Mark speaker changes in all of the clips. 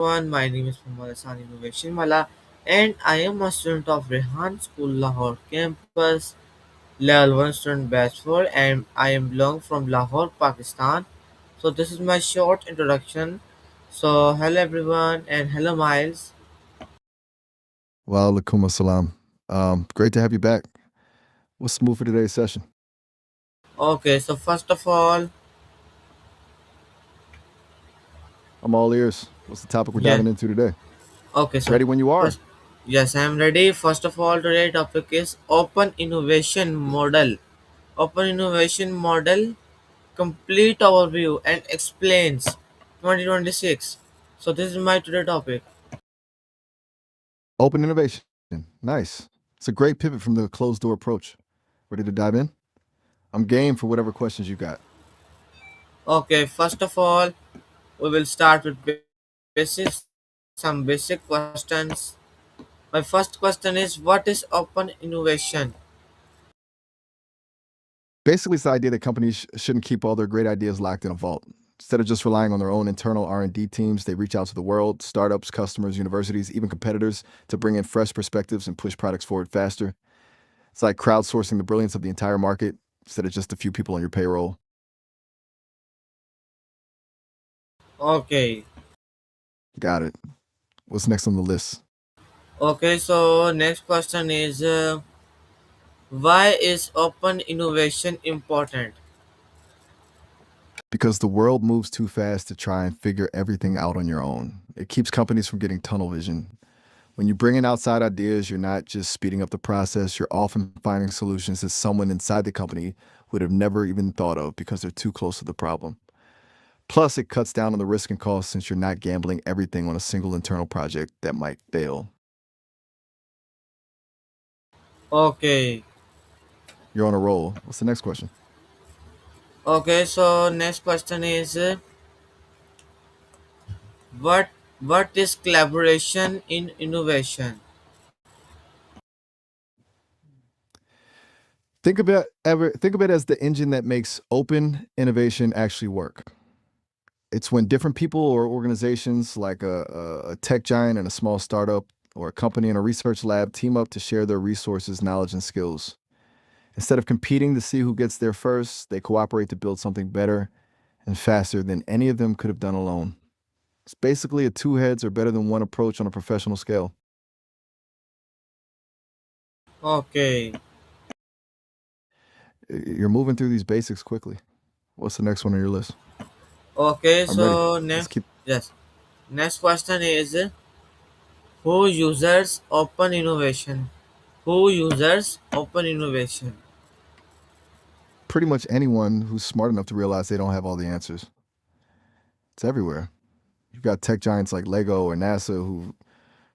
Speaker 1: Everyone, my name is Muhammad Hassan Innovation Mala and I am a student of Rehan School Lahore campus, level 1 student batch 4 and I am belong from Lahore, Pakistan. So this is my short introduction. So hello everyone and hello Miles.
Speaker 2: Wa alaikum assalam. Great to have you back. What's the move for today's session?
Speaker 1: Okay, so first of all,
Speaker 2: I'm all ears. What's the topic we're
Speaker 1: yeah,
Speaker 2: diving into today?
Speaker 1: okay, so
Speaker 2: Ready when you are.
Speaker 1: first, yes, I am ready. First of all, today topic is open innovation model. Open innovation model complete overview and explains 2026. So this is my today topic.
Speaker 2: Open innovation. Nice. It's a great pivot from the closed door approach. Ready to dive in? I'm game for whatever questions you got.
Speaker 1: Okay, first of all, we will start with some basic questions. My first question is what is open innovation?
Speaker 2: Basically, it's the idea that companies shouldn't keep all their great ideas locked in a vault. Instead of just relying on their own internal R&D teams, they reach out to the world, startups, customers, universities, even competitors to bring in fresh perspectives and push products forward faster. It's like crowdsourcing the brilliance of the entire market instead of just a few people on your payroll.
Speaker 1: Okay.
Speaker 2: Got it. What's next on the list?
Speaker 1: Okay, so next question is why is open innovation important?
Speaker 2: Because the world moves too fast to try and figure everything out on your own. It keeps companies from getting tunnel vision. When you bring in outside ideas, you're not just speeding up the process, you're often finding solutions that someone inside the company would have never even thought of because they're too close to the problem. Plus, it cuts down on the risk and cost since you're not gambling everything on a single internal project that might fail.
Speaker 1: Okay.
Speaker 2: You're on a roll. What's the next question?
Speaker 1: Okay, so next question is what what is collaboration in innovation?
Speaker 2: Think of it as the engine that makes open innovation actually work. It's when different people or organizations like a tech giant and a small startup or a company and a research lab team up to share their resources, knowledge, and skills. Instead of competing to see who gets there first, they cooperate to build something better and faster than any of them could have done alone. It's basically a two heads are better than one approach on a professional scale.
Speaker 1: Okay.
Speaker 2: You're moving through these basics quickly. What's the next one on your list?
Speaker 1: Okay,
Speaker 2: I'm ready.
Speaker 1: so
Speaker 2: Let's keep.
Speaker 1: yes. Next question is who uses open innovation? Who uses open innovation?
Speaker 2: Pretty much anyone who's smart enough to realize they don't have all the answers. It's everywhere. You've got tech giants like Lego or NASA who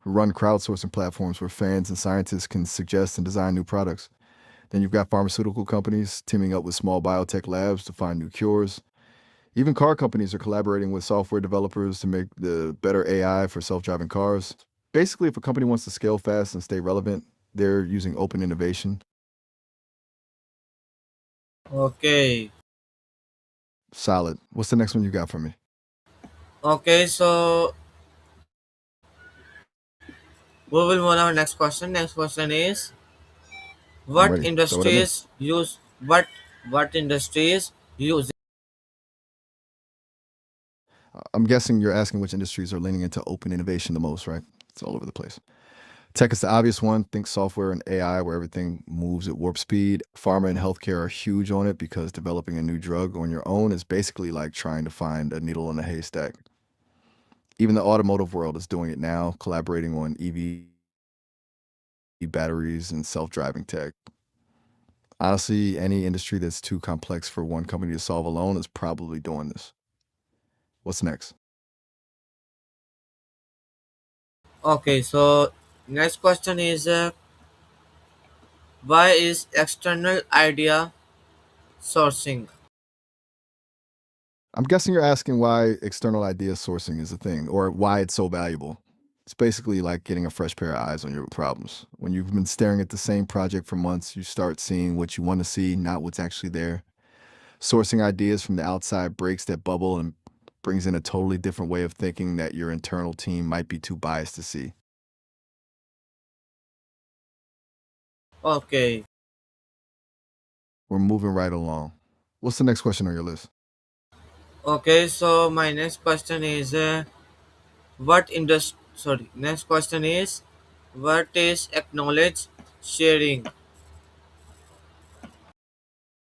Speaker 2: run crowdsourcing platforms where fans and scientists can suggest and design new products. Then you've got pharmaceutical companies teaming up with small biotech labs to find new cures. Even car companies are collaborating with software developers to make the better AI for self-driving cars. Basically, if a company wants to scale fast and stay relevant, they're using open innovation.
Speaker 1: Okay.
Speaker 2: Solid. What's the next one you got for me?
Speaker 1: Okay, so we will move on our next question. Next question is
Speaker 2: I'm
Speaker 1: what
Speaker 2: ready. Throw it at me.
Speaker 1: industries use what industries use
Speaker 2: I'm guessing you're asking which industries are leaning into open innovation the most, right? It's all over the place. Tech is the obvious one. Think software and AI, where everything moves at warp speed. Pharma and healthcare are huge on it because developing a new drug on your own is basically like trying to find a needle in a haystack. Even the automotive world is doing it now, collaborating on EV batteries and self driving tech. Honestly, any industry that's too complex for one company to solve alone is probably doing this. What's next?
Speaker 1: Okay, so next question is why is external idea sourcing?
Speaker 2: I'm guessing you're asking why external idea sourcing is a thing or why it's so valuable. It's basically like getting a fresh pair of eyes on your problems. When you've been staring at the same project for months, you start seeing what you want to see, not what's actually there. Sourcing ideas from the outside breaks that bubble and brings in a totally different way of thinking that your internal team might be too biased to see.
Speaker 1: Okay.
Speaker 2: We're moving right along. What's the next question on your list?
Speaker 1: Okay, so my next question is what industry sorry, next question is what is acknowledge sharing?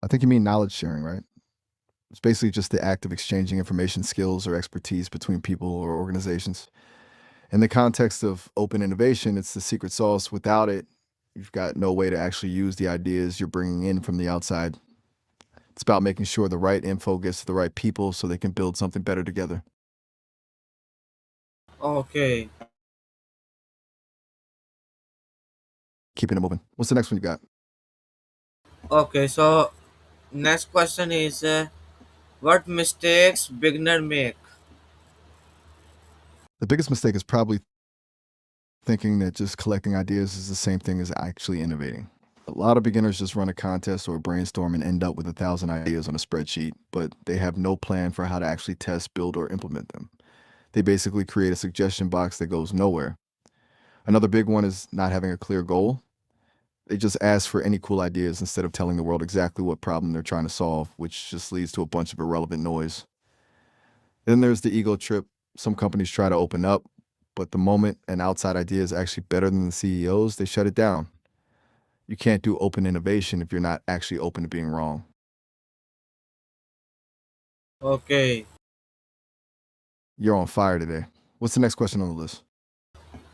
Speaker 2: I think you mean knowledge sharing, right? It's basically just the act of exchanging information, skills, or expertise between people or organizations. In the context of open innovation, it's the secret sauce. Without it, you've got no way to actually use the ideas you're bringing in from the outside. It's about making sure the right info gets to the right people so they can build something better together.
Speaker 1: Okay.
Speaker 2: Keeping it moving. What's the next one you got?
Speaker 1: Okay, so next question is what mistakes beginner make?
Speaker 2: The biggest mistake is probably thinking that just collecting ideas is the same thing as actually innovating. A lot of beginners just run a contest or a brainstorm and end up with 1,000 ideas on a spreadsheet, but they have no plan for how to actually test, build, or implement them. They basically create a suggestion box that goes nowhere. Another big one is not having a clear goal. They just ask for any cool ideas instead of telling the world exactly what problem they're trying to solve, which just leads to a bunch of irrelevant noise. Then there's the ego trip. Some companies try to open up, but the moment an outside idea is actually better than the CEO's, they shut it down. You can't do open innovation if you're not actually open to being wrong.
Speaker 1: Okay.
Speaker 2: You're on fire today. What's the next question on the list?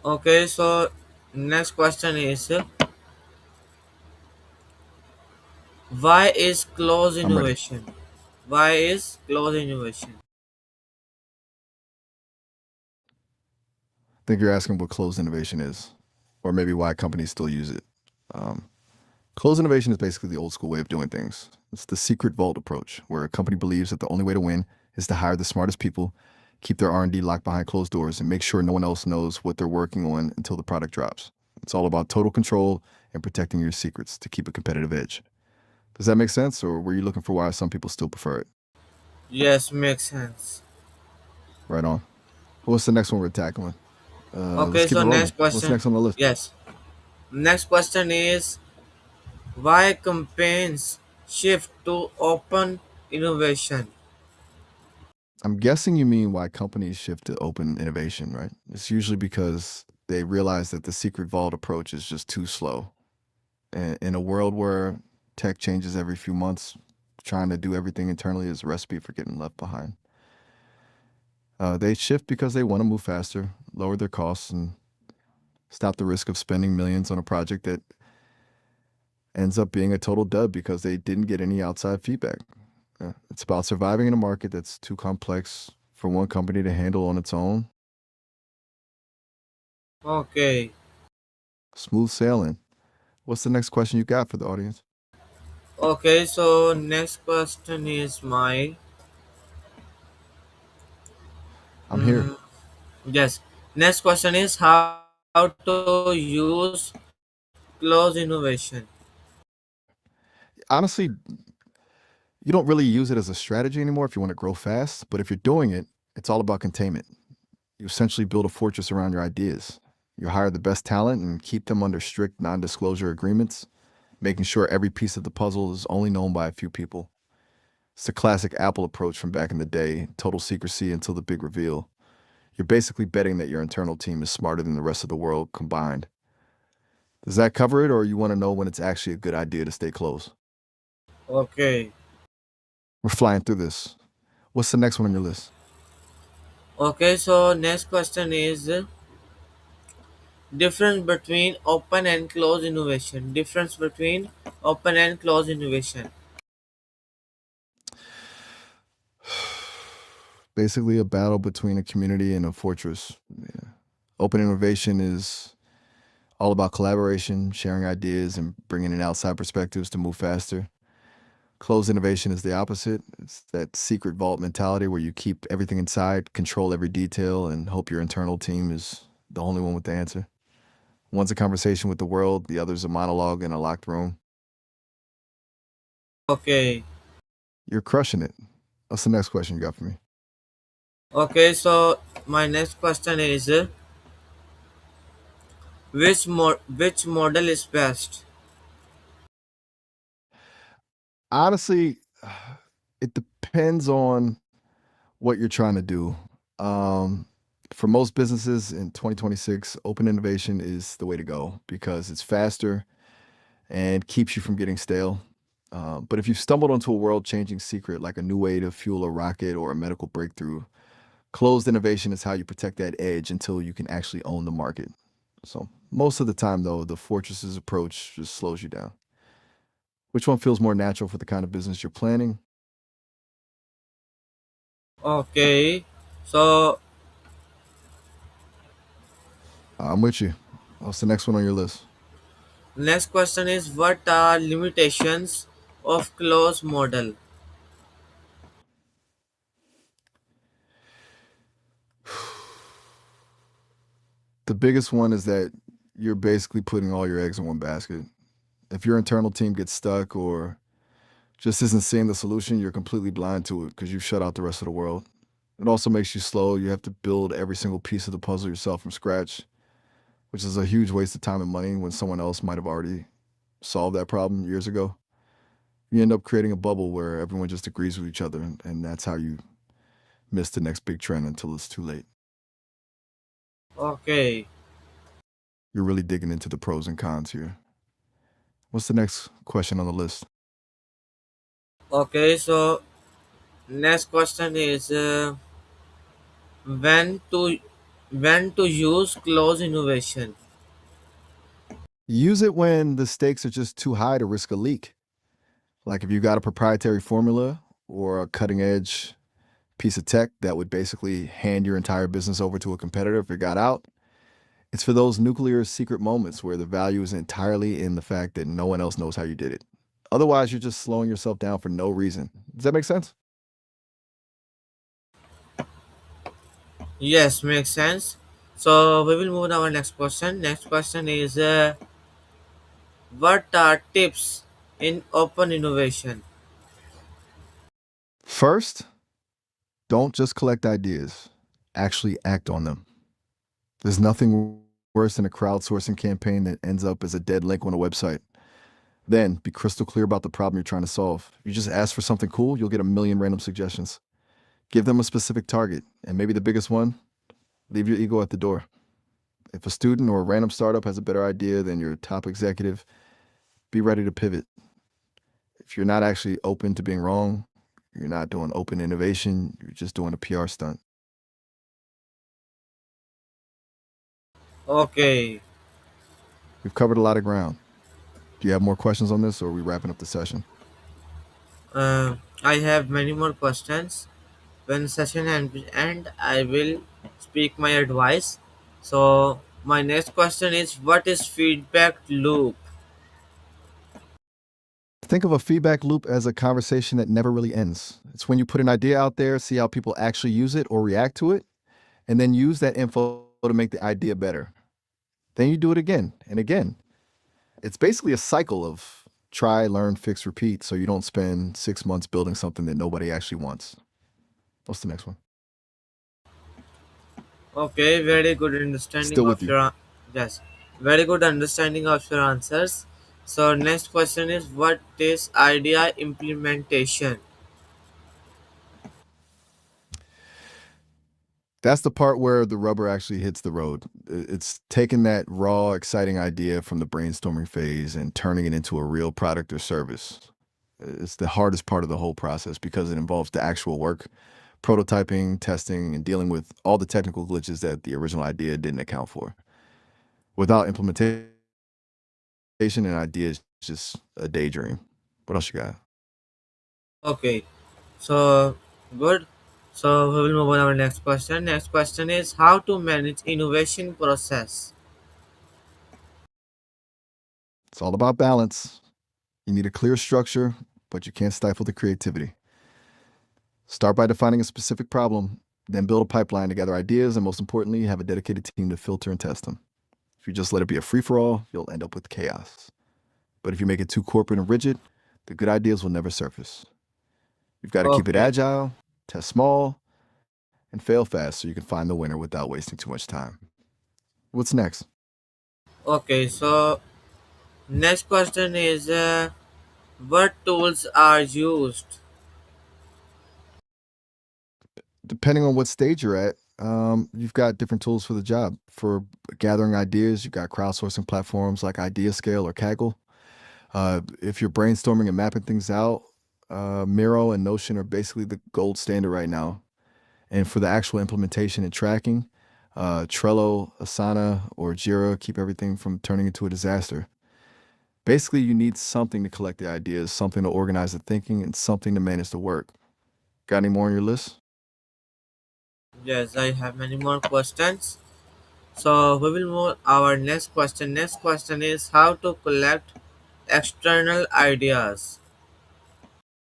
Speaker 1: Okay, so next question is why is close
Speaker 2: I'm ready.
Speaker 1: innovation? Why is close innovation?
Speaker 2: I think you're asking what closed innovation is, or maybe why companies still use it. Um, Closed innovation is basically the old school way of doing things. It's the secret vault approach, where a company believes that the only way to win is to hire the smartest people, keep their R&D locked behind closed doors, and make sure no one else knows what they're working on until the product drops. It's all about total control and protecting your secrets to keep a competitive edge. Does that make sense, or were you looking for why some people still prefer it?
Speaker 1: Yes, makes sense.
Speaker 2: Right on. What's the next one we're tackling? Let's
Speaker 1: Okay,
Speaker 2: keep
Speaker 1: so
Speaker 2: it rolling.
Speaker 1: next
Speaker 2: What's
Speaker 1: question.
Speaker 2: next on the list?
Speaker 1: Yes. Next question is why campaigns shift to open innovation?
Speaker 2: I'm guessing you mean why companies shift to open innovation, right? It's usually because they realize that the secret vault approach is just too slow. In a world where tech changes every few months, trying to do everything internally is a recipe for getting left behind. They shift because they want to move faster, lower their costs, and stop the risk of spending millions on a project that ends up being a total dud because they didn't get any outside feedback. It's about surviving in a market that's too complex for one company to handle on its own.
Speaker 1: Okay.
Speaker 2: Smooth sailing. What's the next question you got for the audience?
Speaker 1: Okay, so next question is my
Speaker 2: I'm here.
Speaker 1: yes. Next question is how to use close innovation.
Speaker 2: Honestly, you don't really use it as a strategy anymore if you want to grow fast, but if you're doing it, it's all about containment. You essentially build a fortress around your ideas. You hire the best talent and keep them under strict non disclosure agreements, making sure every piece of the puzzle is only known by a few people. It's the classic Apple approach from back in the day, total secrecy until the big reveal. You're basically betting that your internal team is smarter than the rest of the world combined. Does that cover it, or you want to know when it's actually a good idea to stay close?
Speaker 1: Okay.
Speaker 2: We're flying through this. What's the next one on your list?
Speaker 1: Okay, so next question is difference between open and closed innovation. Difference between open and closed innovation.
Speaker 2: Basically, a battle between a community and a fortress. Yeah. Open innovation is all about collaboration, sharing ideas, and bringing in outside perspectives to move faster. Closed innovation is the opposite. It's that secret vault mentality where you keep everything inside, control every detail, and hope your internal team is the only one with the answer. One's a conversation with the world, the other's a monologue in a locked room.
Speaker 1: Okay.
Speaker 2: You're crushing it. What's the next question you got for me?
Speaker 1: Okay, so my next question is which model is best?
Speaker 2: Honestly, it depends on what you're trying to do. Um, for most businesses in 2026, open innovation is the way to go because it's faster and keeps you from getting stale. But if you've stumbled onto a world changing secret like a new way to fuel a rocket or a medical breakthrough, closed innovation is how you protect that edge until you can actually own the market. So, most of the time, though, the fortress's approach just slows you down. Which one feels more natural for the kind of business you're planning?
Speaker 1: Okay, so
Speaker 2: I'm with you. What's the next one on your list?
Speaker 1: next question is what are limitations of closed model?
Speaker 2: The biggest one is that you're basically putting all your eggs in one basket. If your internal team gets stuck or just isn't seeing the solution, you're completely blind to it because you've shut out the rest of the world. It also makes you slow. You have to build every single piece of the puzzle yourself from scratch, which is a huge waste of time and money when someone else might have already solved that problem years ago. You end up creating a bubble where everyone just agrees with each other, and that's how you miss the next big trend until it's too late.
Speaker 1: Okay,
Speaker 2: You're really digging into the pros and cons here. What's the next question on the list?
Speaker 1: okay, so next question is when to when to use closed innovation.
Speaker 2: Use it when the stakes are just too high to risk a leak. Like if you got a proprietary formula or a cutting edge piece of tech that would basically hand your entire business over to a competitor if it got out. It's for those nuclear secret moments where the value is entirely in the fact that no one else knows how you did it. Otherwise, you're just slowing yourself down for no reason. Does that make sense?
Speaker 1: Yes, makes sense. So we will move on our next question. Next question is what are tips in open innovation?
Speaker 2: First, don't just collect ideas, actually act on them. There's nothing worse than a crowdsourcing campaign that ends up as a dead link on a website. Then be crystal clear about the problem you're trying to solve. If you just ask for something cool, you'll get a million random suggestions. Give them a specific target, and maybe the biggest one, leave your ego at the door. If a student or a random startup has a better idea than your top executive, be ready to pivot. If you're not actually open to being wrong, you're not doing open innovation, you're just doing a PR stunt.
Speaker 1: Okay,
Speaker 2: We've covered a lot of ground. Do you have more questions on this or are we wrapping up the session?
Speaker 1: I have many more questions. When session end, I will speak my advice. So my next question is what is feedback loop?
Speaker 2: Think of a feedback loop as a conversation that never really ends. It's when you put an idea out there, see how people actually use it or react to it, and then use that info to make the idea better. Then you do it again and again. It's basically a cycle of try, learn, fix, repeat so you don't spend 6 months building something that nobody actually wants. What's the next one?
Speaker 1: Okay, very good understanding
Speaker 2: Still with
Speaker 1: of
Speaker 2: you.
Speaker 1: your yes, very good understanding of your answers. So next question is what is idea implementation?
Speaker 2: That's the part where the rubber actually hits the road. It's taking that raw, exciting idea from the brainstorming phase and turning it into a real product or service. It's the hardest part of the whole process because it involves the actual work, prototyping, testing, and dealing with all the technical glitches that the original idea didn't account for. Without implementation, an idea is just a daydream. What else you got?
Speaker 1: Okay, so good. So we will move on to our next question. Next question is how to manage innovation process.
Speaker 2: It's all about balance. You need a clear structure, but you can't stifle the creativity. Start by defining a specific problem, then build a pipeline to gather ideas, and most importantly, have a dedicated team to filter and test them. If you just let it be a free for all, you'll end up with chaos. But if you make it too corporate and rigid, the good ideas will never surface. You've got to keep it
Speaker 1: Okay,
Speaker 2: agile, test small, and fail fast so you can find the winner without wasting too much time. What's next?
Speaker 1: Okay, so next question is what tools are used?
Speaker 2: Depending on what stage you're at, you've got different tools for the job. For gathering ideas, you've got crowdsourcing platforms like IdeaScale or Kaggle. If you're brainstorming and mapping things out, Miro and Notion are basically the gold standard right now. And for the actual implementation and tracking, Trello, Asana, or Jira keep everything from turning into a disaster. Basically, you need something to collect the ideas, something to organize the thinking, and something to manage the work. Got any more on your list?
Speaker 1: Yes, I have many more questions. So we will move our next question. Next question is how to collect external ideas.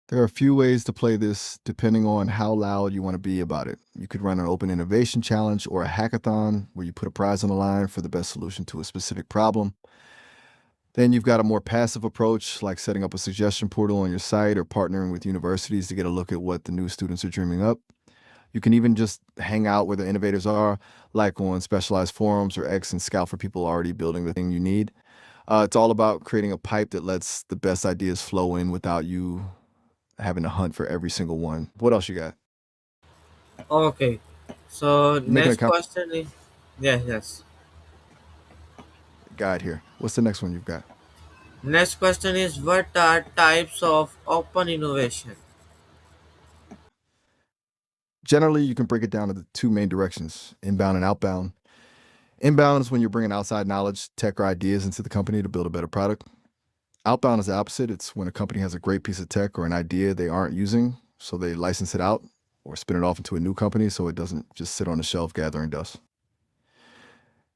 Speaker 2: There are a few ways to play this depending on how loud you want to be about it. You could run an open innovation challenge or a hackathon where you put a prize on the line for the best solution to a specific problem. Then you've got a more passive approach, like setting up a suggestion portal on your site or partnering with universities to get a look at what the new students are dreaming up. You can even just hang out where the innovators are, like on specialized forums or X, and scout for people already building the thing you need. It's all about creating a pipe that lets the best ideas flow in without you having to hunt for every single one. What else you got?
Speaker 1: Okay, so
Speaker 2: You making a
Speaker 1: next question is yes.
Speaker 2: guide here. What's the next one you've got?
Speaker 1: Next question is what are types of open innovation?
Speaker 2: Generally, you can break it down into two main directions: inbound and outbound. Inbound is when you're bringing outside knowledge, tech, or ideas into the company to build a better product. Outbound is the opposite. It's when a company has a great piece of tech or an idea they aren't using, so they license it out or spin it off into a new company so it doesn't just sit on the shelf gathering dust.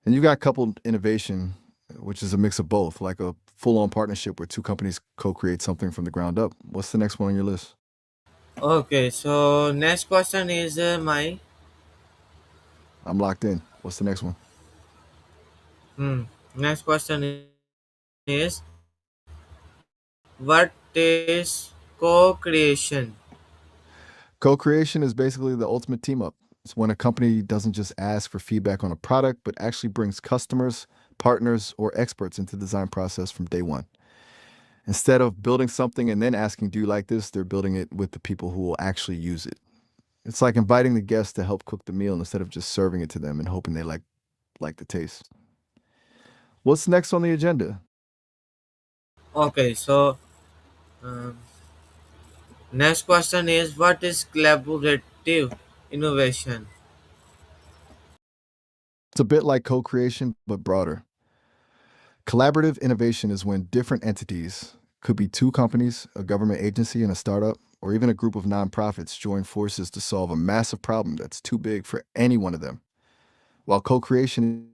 Speaker 2: And you've got coupled innovation, which is a mix of both, like a full on partnership where two companies co create something from the ground up. What's the next one on your list?
Speaker 1: Okay, so next question is my
Speaker 2: I'm locked in. What's the next one?
Speaker 1: next question is what is co-creation?
Speaker 2: Co creation is basically the ultimate team up. It's when a company doesn't just ask for feedback on a product, but actually brings customers, partners, or experts into the design process from day one. Instead of building something and then asking, do you like this? They're building it with the people who will actually use it. It's like inviting the guests to help cook the meal instead of just serving it to them and hoping they like the taste. What's next on the agenda?
Speaker 1: Okay, so um, next question is what is collaborative innovation?
Speaker 2: It's a bit like co creation, but broader. Collaborative innovation is when different entities, could be two companies, a government agency, and a startup, or even a group of nonprofits, join forces to solve a massive problem that's too big for any one of them. While co creation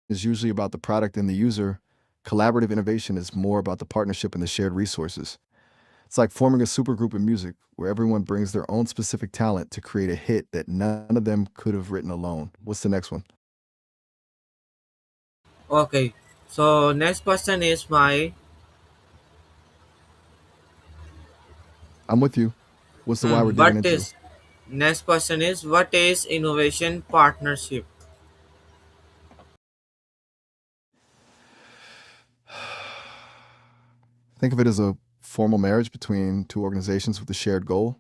Speaker 2: is usually about the product and the user, collaborative innovation is more about the partnership and the shared resources. It's like forming a supergroup in music where everyone brings their own specific talent to create a hit that none of them could have written alone. What's the next one?
Speaker 1: Okay, so next question is my
Speaker 2: I'm with you. What's the why we're
Speaker 1: what
Speaker 2: digging into?
Speaker 1: is next question is what is innovation partnership?
Speaker 2: Think of it as a formal marriage between two organizations with a shared goal.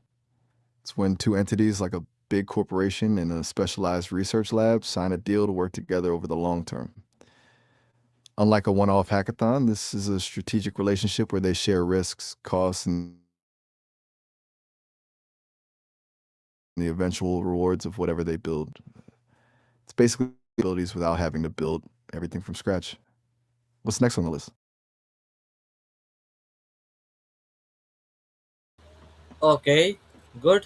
Speaker 2: It's when two entities, like a big corporation and a specialized research lab, sign a deal to work together over the long term. Unlike a one off hackathon, this is a strategic relationship where they share risks, costs, and the eventual rewards of whatever they build. It's basically abilities without having to build everything from scratch. What's next on the list?
Speaker 1: Okay, good.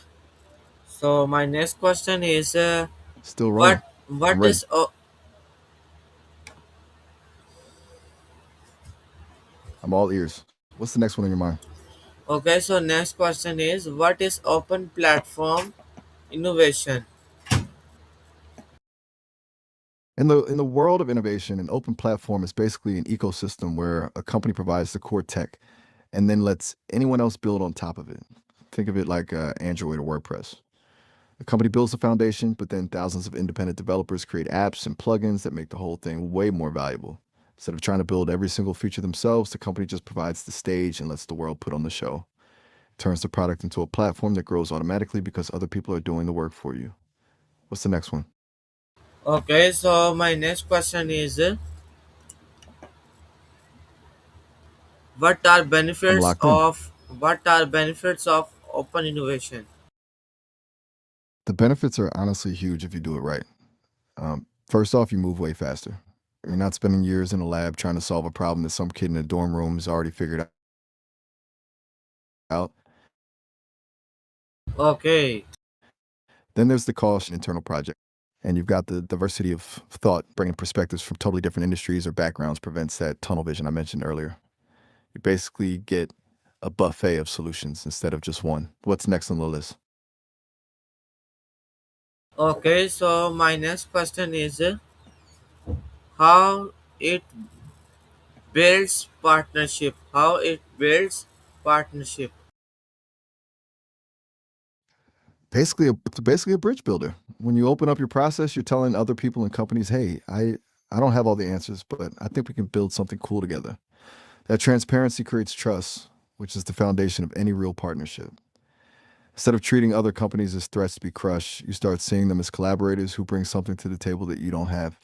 Speaker 1: So my next question is
Speaker 2: Still
Speaker 1: what
Speaker 2: rolling. I'm
Speaker 1: what
Speaker 2: ready.
Speaker 1: is
Speaker 2: I'm all ears. What's the next one on your mind?
Speaker 1: okay, so next question is what is open platform innovation?
Speaker 2: In the world of innovation, an open platform is basically an ecosystem where a company provides the core tech and then lets anyone else build on top of it. Think of it like Android or WordPress. A company builds the foundation, but then thousands of independent developers create apps and plugins that make the whole thing way more valuable. Instead of trying to build every single feature themselves, the company just provides the stage and lets the world put on the show. It turns the product into a platform that grows automatically because other people are doing the work for you. What's the next one?
Speaker 1: Okay, so my next question is what are
Speaker 2: I'm
Speaker 1: benefits
Speaker 2: locked in.
Speaker 1: of what are benefits of open innovation?
Speaker 2: The benefits are honestly huge if you do it right. First off, you move way faster. You're not spending years in a lab trying to solve a problem that some kid in a dorm room has already figured out.
Speaker 1: Okay,
Speaker 2: Then there's the cost and internal project. And you've got the diversity of thought, bringing perspectives from totally different industries or backgrounds prevents that tunnel vision I mentioned earlier. You basically get a buffet of solutions instead of just one. What's next on the list?
Speaker 1: okay. So my next question is how it builds partnership. How it builds partnership.
Speaker 2: Basically a bridge builder. When you open up your process, you're telling other people and companies, "Hey, I don't have all the answers, but I think we can build something cool together." That transparency creates trust, which is the foundation of any real partnership. Instead of treating other companies as threats to be crushed, you start seeing them as collaborators who bring something to the table that you don't have.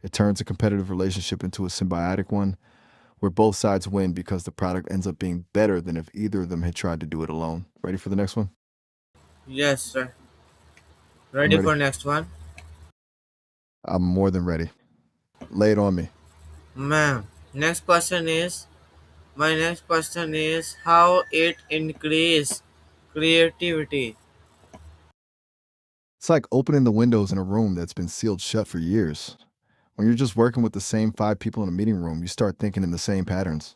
Speaker 2: It turns a competitive relationship into a symbiotic one where both sides win because the product ends up being better than if either of them had tried to do it alone. Ready for the next one?
Speaker 1: Yes, sir.
Speaker 2: I'm
Speaker 1: Ready
Speaker 2: ready.
Speaker 1: for next one,
Speaker 2: I'm more than ready. Lay it on me.
Speaker 1: ma'am. Next question is my next question is how it increase creativity.
Speaker 2: It's like opening the windows in a room that's been sealed shut for years. When you're just working with the same five people in a meeting room, you start thinking in the same patterns.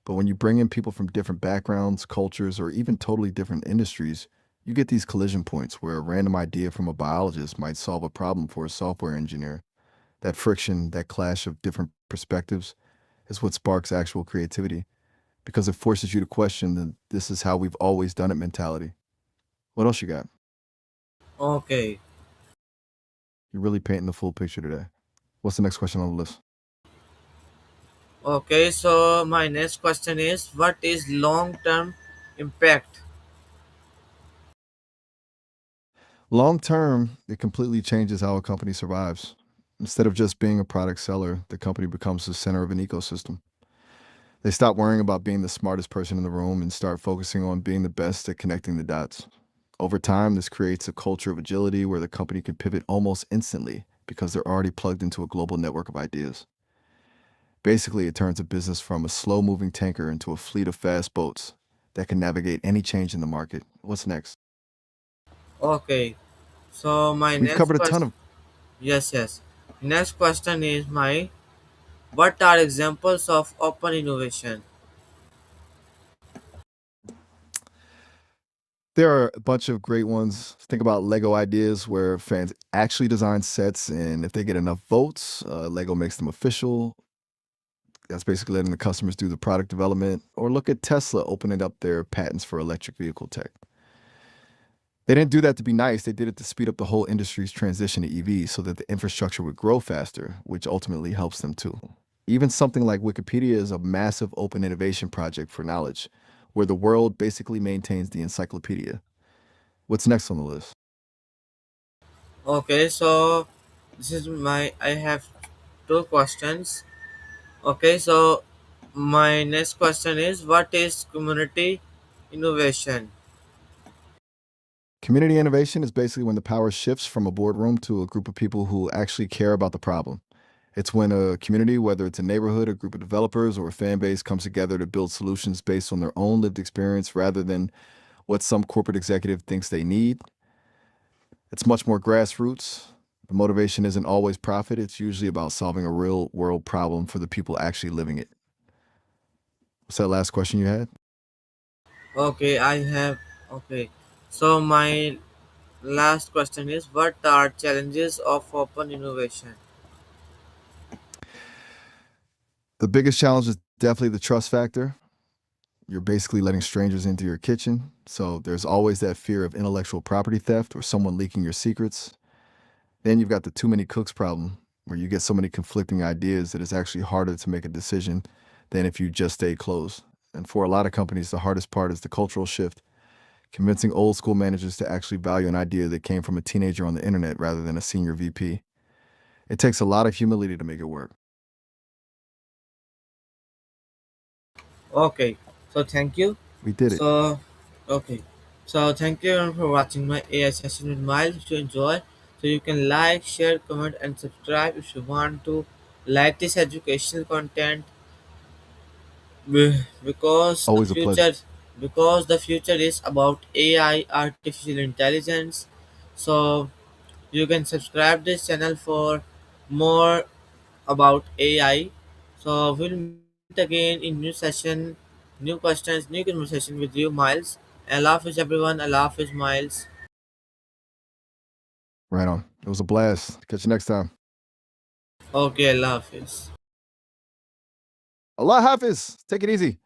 Speaker 2: But when you bring in people from different backgrounds, cultures, or even totally different industries, you get these collision points where a random idea from a biologist might solve a problem for a software engineer. That friction, that clash of different perspectives, is what sparks actual creativity because it forces you to question the this is how we've always done it mentality. What else you got?
Speaker 1: Okay.
Speaker 2: You're really painting the full picture today. What's the next question on the list?
Speaker 1: Okay, so my next question is what is long term impact?
Speaker 2: Long term, it completely changes how a company survives. Instead of just being a product seller, the company becomes the center of an ecosystem. They stop worrying about being the smartest person in the room and start focusing on being the best at connecting the dots. Over time, this creates a culture of agility where the company can pivot almost instantly because they're already plugged into a global network of ideas. Basically, it turns a business from a slow moving tanker into a fleet of fast boats that can navigate any change in the market. What's next?
Speaker 1: Okay, so my
Speaker 2: We've
Speaker 1: next
Speaker 2: covered a ton
Speaker 1: question,
Speaker 2: of.
Speaker 1: yes, yes. Next question is my what are examples of open innovation?
Speaker 2: There are a bunch of great ones. Think about Lego ideas where fans actually design sets, and if they get enough votes, Lego makes them official. That's basically letting the customers do the product development. Or look at Tesla opening up their patents for electric vehicle tech. They didn't do that to be nice. They did it to speed up the whole industry's transition to EVs so that the infrastructure would grow faster, which ultimately helps them too. Even something like Wikipedia is a massive open innovation project for knowledge, where the world basically maintains the encyclopedia. What's next on the list?
Speaker 1: Okay, so this is my I have two questions. Okay, so my next question is what is community innovation?
Speaker 2: Community innovation is basically when the power shifts from a boardroom to a group of people who actually care about the problem. It's when a community, whether it's a neighborhood, a group of developers, or a fan base, comes together to build solutions based on their own lived experience rather than what some corporate executive thinks they need. It's much more grassroots. The motivation isn't always profit, it's usually about solving a real world problem for the people actually living it. What's that last question you had?
Speaker 1: Okay, I have okay. So my last question is what are challenges of open innovation?
Speaker 2: The biggest challenge is definitely the trust factor. You're basically letting strangers into your kitchen, so there's always that fear of intellectual property theft or someone leaking your secrets. Then you've got the too many cooks problem, where you get so many conflicting ideas that it's actually harder to make a decision than if you just stay closed. And for a lot of companies, the hardest part is the cultural shift, convincing old school managers to actually value an idea that came from a teenager on the internet rather than a senior VP. It takes a lot of humility to make it work.
Speaker 1: Okay, so thank you.
Speaker 2: We did it.
Speaker 1: So, okay, so thank you everyone for watching my AI session with Miles. If you enjoy, so you can like, share, comment, and subscribe if you want to like this educational content. Because the
Speaker 2: Always a pleasure.
Speaker 1: future is about AI, artificial intelligence. So you can subscribe this channel for more about AI. So we'll meet again in new session, new questions, new conversation with you, Miles. Allah Hafiz everyone. Allah Hafiz, Miles.
Speaker 2: Right on. It was a blast. Catch you next time.
Speaker 1: Okay, Allah Hafiz.
Speaker 2: Allah Hafiz. Take it easy.